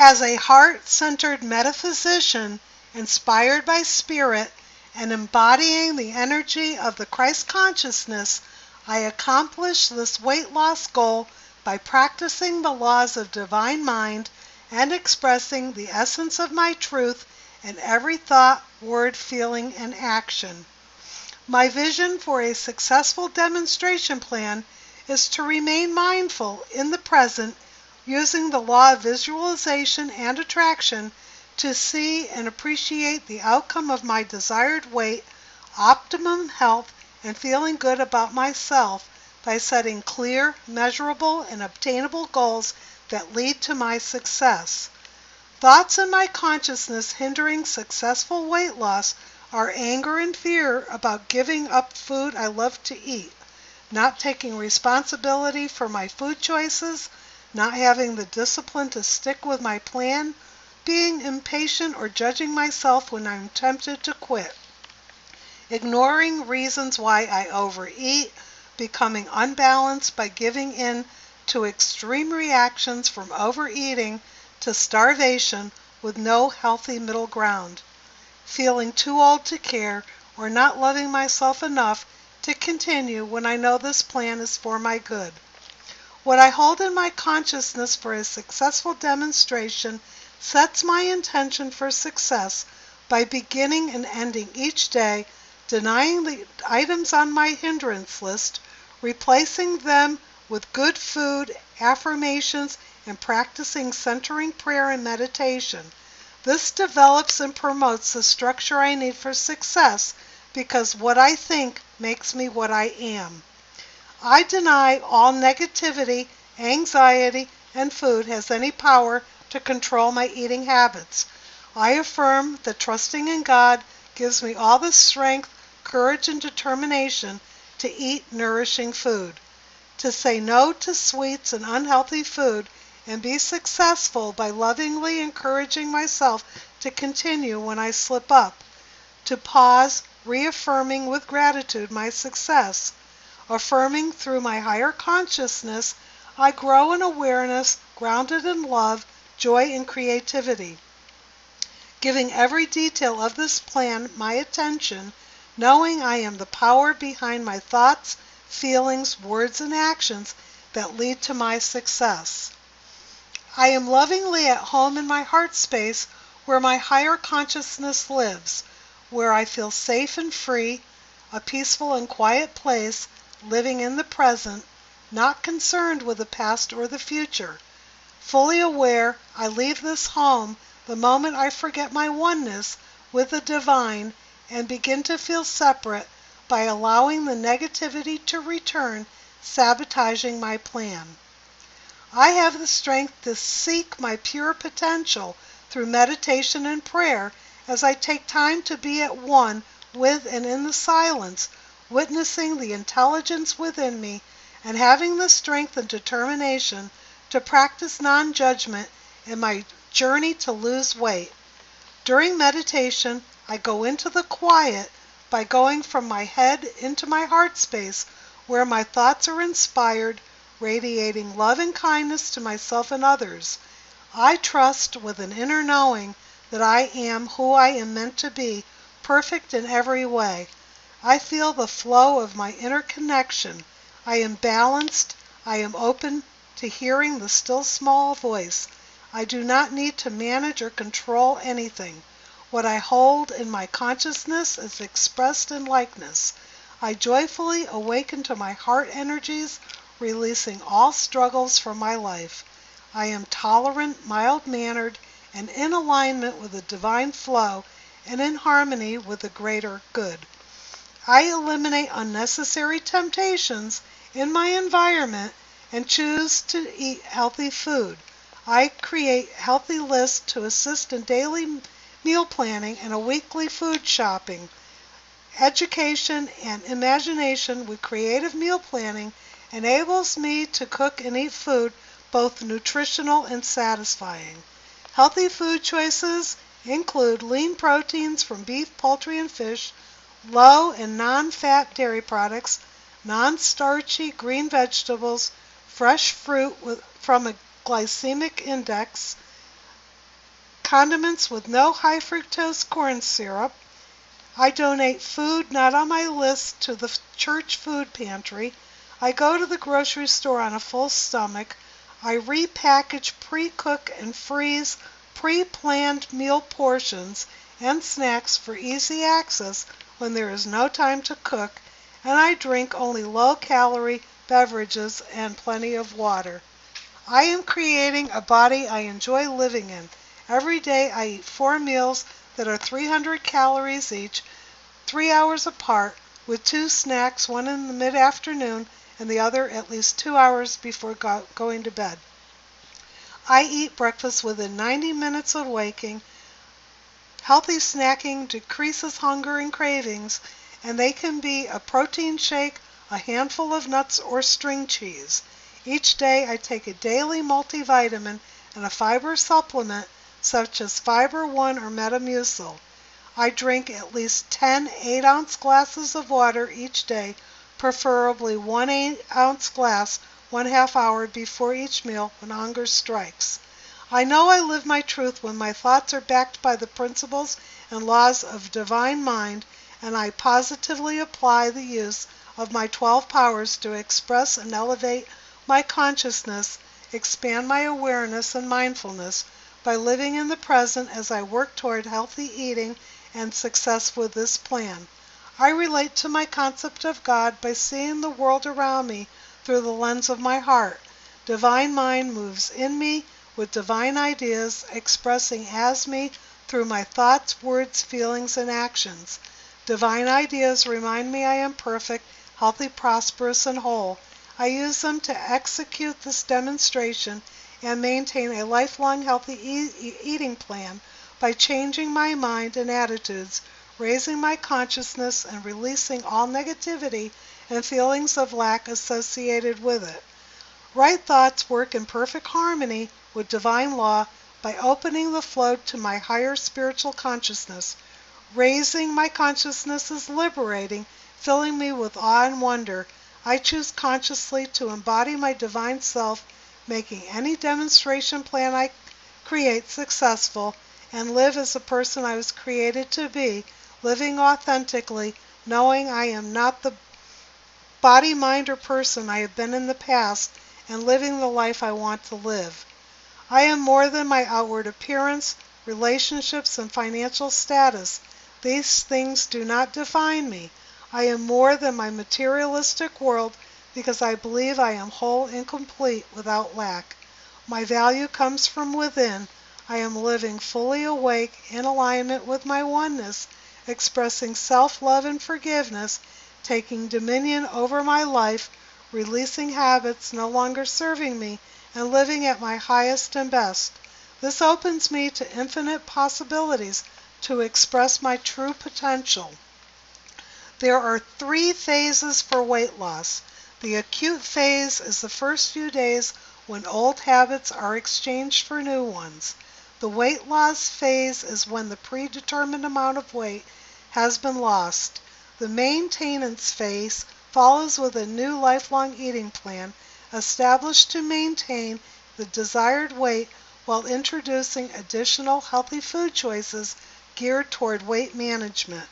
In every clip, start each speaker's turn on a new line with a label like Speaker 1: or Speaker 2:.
Speaker 1: As a heart-centered metaphysician, inspired by spirit and embodying the energy of the Christ consciousness, I accomplish this weight loss goal by practicing the laws of divine mind and expressing the essence of my truth in every thought, word, feeling, and action. My vision for a successful demonstration plan is to remain mindful in the present, using the law of visualization and attraction to see and appreciate the outcome of my desired weight, optimum health, and feeling good about myself by setting clear, measurable, and obtainable goals that lead to my success. Thoughts in my consciousness hindering successful weight loss are anger and fear about giving up food I love to eat, not taking responsibility for my food choices, not having the discipline to stick with my plan, being impatient or judging myself when I'm tempted to quit, ignoring reasons why I overeat, becoming unbalanced by giving in to extreme reactions from overeating to starvation with no healthy middle ground, feeling too old to care or not loving myself enough to continue when I know this plan is for my good. What I hold in my consciousness for a successful demonstration sets my intention for success by beginning and ending each day, denying the items on my hindrance list, replacing them with good food, affirmations, and practicing centering prayer and meditation. This develops and promotes the structure I need for success because what I think makes me what I am. I deny all negativity, anxiety, and food has any power to control my eating habits. I affirm that trusting in God gives me all the strength, courage, and determination to eat nourishing food, to say no to sweets and unhealthy food, and be successful by lovingly encouraging myself to continue when I slip up, to pause, reaffirming with gratitude my success, affirming through my higher consciousness I grow in awareness, grounded in love, joy, and creativity, giving every detail of this plan my attention, knowing I am the power behind my thoughts, feelings, words, and actions that lead to my success. I am lovingly at home in my heart space where my higher consciousness lives, where I feel safe and free, a peaceful and quiet place, living in the present, not concerned with the past or the future. Fully aware, I leave this home the moment I forget my oneness with the divine and begin to feel separate by allowing the negativity to return, sabotaging my plan. I have the strength to seek my pure potential through meditation and prayer as I take time to be at one with and in the silence, witnessing the intelligence within me and having the strength and determination to practice non-judgment in my journey to lose weight. During meditation, I go into the quiet by going from my head into my heart space where my thoughts are inspired, radiating love and kindness to myself and others. I trust with an inner knowing that I am who I am meant to be, perfect in every way. I feel the flow of my inner connection. I am balanced. I am open to hearing the still small voice. I do not need to manage or control anything. What I hold in my consciousness is expressed in likeness. I joyfully awaken to my heart energies, releasing all struggles from my life. I am tolerant, mild-mannered, and in alignment with the divine flow and in harmony with the greater good. I eliminate unnecessary temptations in my environment and choose to eat healthy food. I create healthy lists to assist in daily meal planning and a weekly food shopping. Education and imagination with creative meal planning enables me to cook and eat food both nutritional and satisfying. Healthy food choices include lean proteins from beef, poultry, and fish, low and non-fat dairy products, non-starchy green vegetables, fresh fruit from a glycemic index, condiments with no high fructose corn syrup. I donate food not on my list to the church food pantry. I go to the grocery store on a full stomach. I repackage, pre-cook, and freeze pre-planned meal portions and snacks for easy access when there is no time to cook, and I drink only low-calorie beverages and plenty of water. I am creating a body I enjoy living in. Every day I eat 4 meals that are 300 calories each, 3 hours apart, with 2 snacks, one in the mid-afternoon and the other at least 2 hours before going to bed. I eat breakfast within 90 minutes of waking. Healthy snacking decreases hunger and cravings, and they can be a protein shake, a handful of nuts, or string cheese. Each day I take a daily multivitamin and a fiber supplement such as Fiber One or Metamucil. I drink at least 10 8-ounce glasses of water each day, preferably 1 8-ounce glass 1/2 hour before each meal when hunger strikes. I know I live my truth when my thoughts are backed by the principles and laws of divine mind, and I positively apply the use of my 12 powers to express and elevate my consciousness, expand my awareness and mindfulness by living in the present as I work toward healthy eating and success with this plan. I relate to my concept of God by seeing the world around me through the lens of my heart. Divine mind moves in me with divine ideas, expressing as me through my thoughts, words, feelings, and actions. Divine ideas remind me I am perfect, healthy, prosperous, and whole. I use them to execute this demonstration and maintain a lifelong healthy eating plan by changing my mind and attitudes, raising my consciousness, and releasing all negativity and feelings of lack associated with it. Right thoughts work in perfect harmony with divine law by opening the flow to my higher spiritual consciousness. Raising my consciousness is liberating, filling me with awe and wonder. I choose consciously to embody my divine self, making any demonstration plan I create successful, and live as the person I was created to be, living authentically, knowing I am not the body, mind, or person I have been in the past, and living the life I want to live. I am more than my outward appearance, relationships, and financial status. These things do not define me. I am more than my materialistic world because I believe I am whole and complete without lack. My value comes from within. I am living fully awake in alignment with my oneness, expressing self-love and forgiveness, taking dominion over my life, releasing habits no longer serving me, and living at my highest and best. This opens me to infinite possibilities to express my true potential. There are 3 phases for weight loss. The acute phase is the first few days when old habits are exchanged for new ones. The weight loss phase is when the predetermined amount of weight has been lost. The maintenance phase follows with a new lifelong eating plan established to maintain the desired weight while introducing additional healthy food choices geared toward weight management.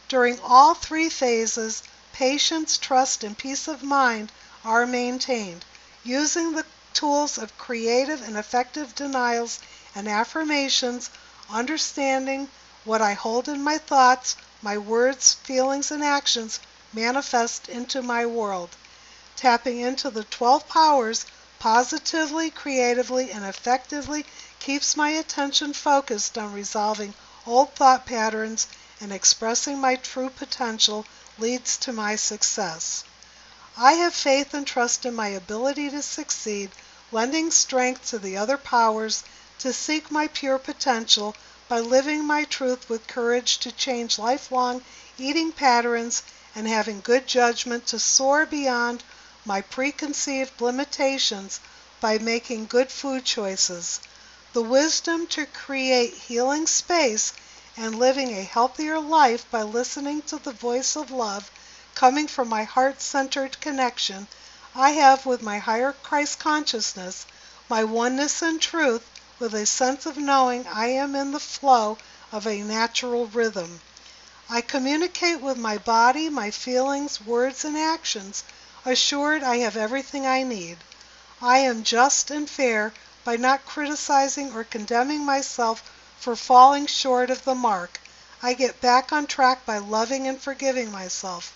Speaker 1: During all 3 phases, patience, trust, and peace of mind are maintained. Using the tools of creative and effective denials and affirmations, understanding what I hold in my thoughts, my words, feelings, and actions manifest into my world. Tapping into the 12 powers positively, creatively, and effectively keeps my attention focused on resolving old thought patterns, and expressing my true potential leads to my success. I have faith and trust in my ability to succeed, lending strength to the other powers to seek my pure potential by living my truth with courage to change lifelong eating patterns and having good judgment to soar beyond my preconceived limitations by making good food choices. The wisdom to create healing space and living a healthier life by listening to the voice of love coming from my heart-centered connection I have with my higher Christ consciousness, my oneness and truth with a sense of knowing I am in the flow of a natural rhythm. I communicate with my body, my feelings, words, and actions, assured I have everything I need. I am just and fair by not criticizing or condemning myself for falling short of the mark. I get back on track by loving and forgiving myself.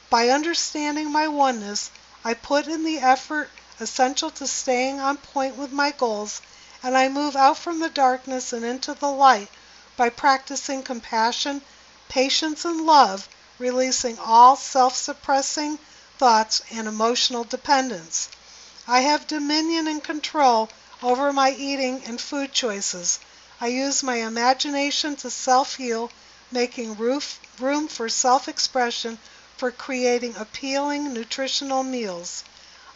Speaker 1: By understanding my oneness, I put in the effort essential to staying on point with my goals, and I move out from the darkness and into the light by practicing compassion, patience, and love, releasing all self-suppressing thoughts and emotional dependence. I have dominion and control over my eating and food choices. I use my imagination to self-heal, making room for self-expression for creating appealing nutritional meals.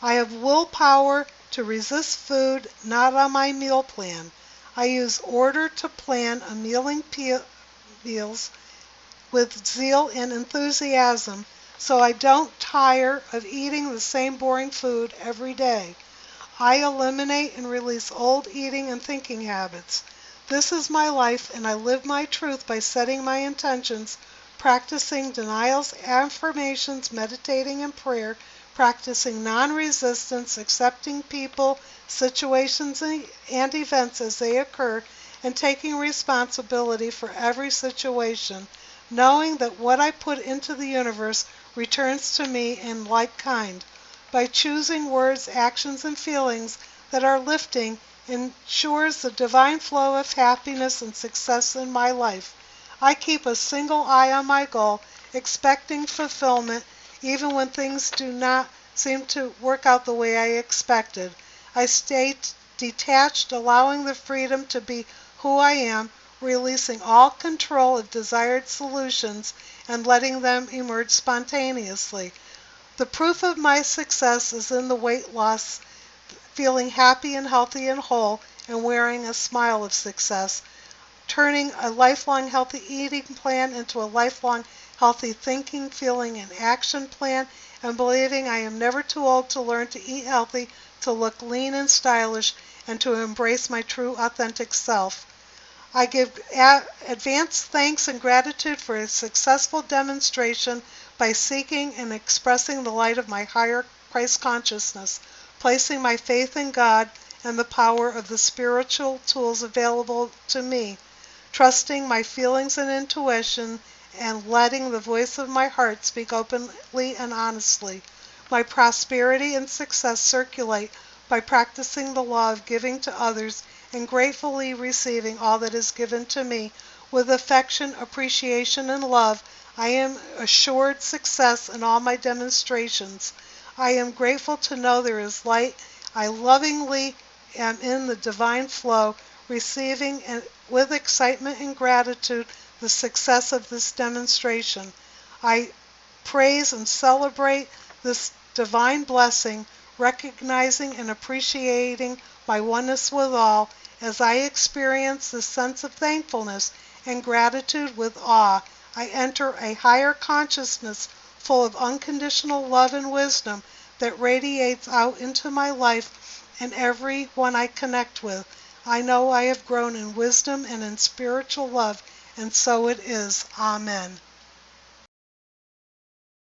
Speaker 1: I have willpower to resist food not on my meal plan. I use order to plan a meals with zeal and enthusiasm so I don't tire of eating the same boring food every day. I eliminate and release old eating and thinking habits. This is my life, and I live my truth by setting my intentions, practicing denials, affirmations, meditating, and prayer, practicing non-resistance, accepting people, situations, and events as they occur, and taking responsibility for every situation, knowing that what I put into the universe returns to me in like kind. By choosing words, actions, and feelings that are lifting, ensures the divine flow of happiness and success in my life. I keep a single eye on my goal, expecting fulfillment even when things do not seem to work out the way I expected. I stay detached, allowing the freedom to be who I am, releasing all control of desired solutions and letting them emerge spontaneously. The proof of my success is in the weight loss, feeling happy and healthy and whole, and wearing a smile of success, turning a lifelong healthy eating plan into a lifelong healthy thinking, feeling, and action plan, and believing I am never too old to learn to eat healthy, to look lean and stylish, and to embrace my true authentic self. I give advanced thanks and gratitude for a successful demonstration by seeking and expressing the light of my higher Christ consciousness, placing my faith in God and the power of the spiritual tools available to me, trusting my feelings and intuition, and letting the voice of my heart speak openly and honestly. My prosperity and success circulate by practicing the law of giving to others and gratefully receiving all that is given to me. With affection, appreciation, and love, I am assured success in all my demonstrations. I am grateful to know there is light. I lovingly am in the divine flow, receiving with excitement and gratitude the success of this demonstration. I praise and celebrate this divine blessing, recognizing and appreciating my oneness with all. As I experience this sense of thankfulness and gratitude with awe, I enter a higher consciousness full of unconditional love and wisdom that radiates out into my life and everyone I connect with. I know I have grown in wisdom and in spiritual love, and so it is. Amen.